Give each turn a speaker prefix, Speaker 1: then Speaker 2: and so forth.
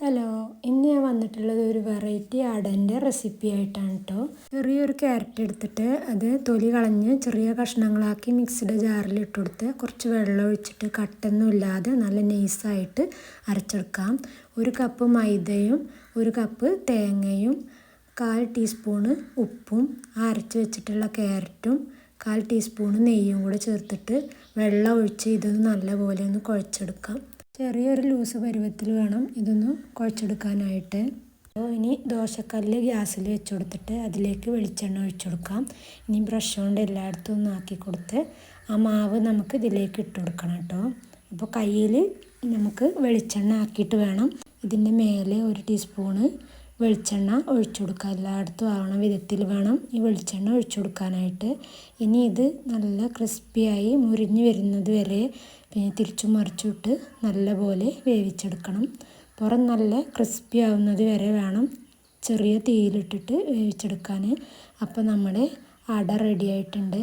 Speaker 1: Hello, ഇന്ന് ഞാൻ വന്നിട്ടുള്ളത് ഒരു വെറൈറ്റി അടൻ്റെ റെസിപ്പി ആയിട്ടാണ് കേട്ടോ. ചെറിയൊരു ക്യാരറ്റ് എടുത്തിട്ട് അത് തൊലി കളഞ്ഞ് ചെറിയ കഷ്ണങ്ങളാക്കി മിക്സിയുടെ ജാറിൽ ഇട്ട് കൊടുത്ത് കുറച്ച് വെള്ളം ഒഴിച്ചിട്ട് കട്ടൊന്നും ഇല്ലാതെ നല്ല നൈസായിട്ട് അരച്ചെടുക്കാം. 1 കപ്പ് മൈദയും 1 കപ്പ് തേങ്ങയും 1/4 ടീസ്പൂണ് ഉപ്പും അരച്ച് വെച്ചിട്ടുള്ള ക്യാരറ്റും 1/4 ടീസ്പൂണ് നെയ്യും കൂടെ ചേർത്തിട്ട് വെള്ളം ഒഴിച്ച് ഇതൊന്ന് നല്ലപോലെ ഒന്ന് കുഴച്ചെടുക്കാം. ചെറിയൊരു ലൂസ് പരുവത്തിൽ വേണം ഇതൊന്ന് കുഴച്ചെടുക്കാനായിട്ട്. അപ്പോൾ ഇനി ദോശക്കല്ല് ഗ്യാസിൽ വെച്ച് കൊടുത്തിട്ട് അതിലേക്ക് വെളിച്ചെണ്ണ ഒഴിച്ചു കൊടുക്കാം. ഇനി ബ്രഷ് കൊണ്ട് എല്ലായിടത്തും ഒന്ന് ആക്കി കൊടുത്ത് ആ മാവ് നമുക്ക് ഇതിലേക്ക് ഇട്ട് കൊടുക്കണം കേട്ടോ. അപ്പോൾ കയ്യിൽ നമുക്ക് വെളിച്ചെണ്ണ ആക്കിയിട്ട് വേണം ഇതിൻ്റെ മേലെ 1 ടീസ്പൂണ് വെളിച്ചെണ്ണ ഒഴിച്ചു കൊടുക്കുക. എല്ലായിടത്തും ആവണ വിധത്തിൽ വേണം ഈ വെളിച്ചെണ്ണ ഒഴിച്ചു കൊടുക്കാനായിട്ട്. ഇനി ഇത് നല്ല ക്രിസ്പിയായി മുരിഞ്ഞ് വരുന്നത് വരെ പിന്നെ തിരിച്ചും മറിച്ചും ഇട്ട് നല്ലപോലെ വേവിച്ചെടുക്കണം. പുറം നല്ല ക്രിസ്പി ആവുന്നത് വരെ വേണം ചെറിയ തീയിലിട്ടിട്ട് വേവിച്ചെടുക്കാൻ. അപ്പോൾ നമ്മുടെ അട റെഡി ആയിട്ടുണ്ട്.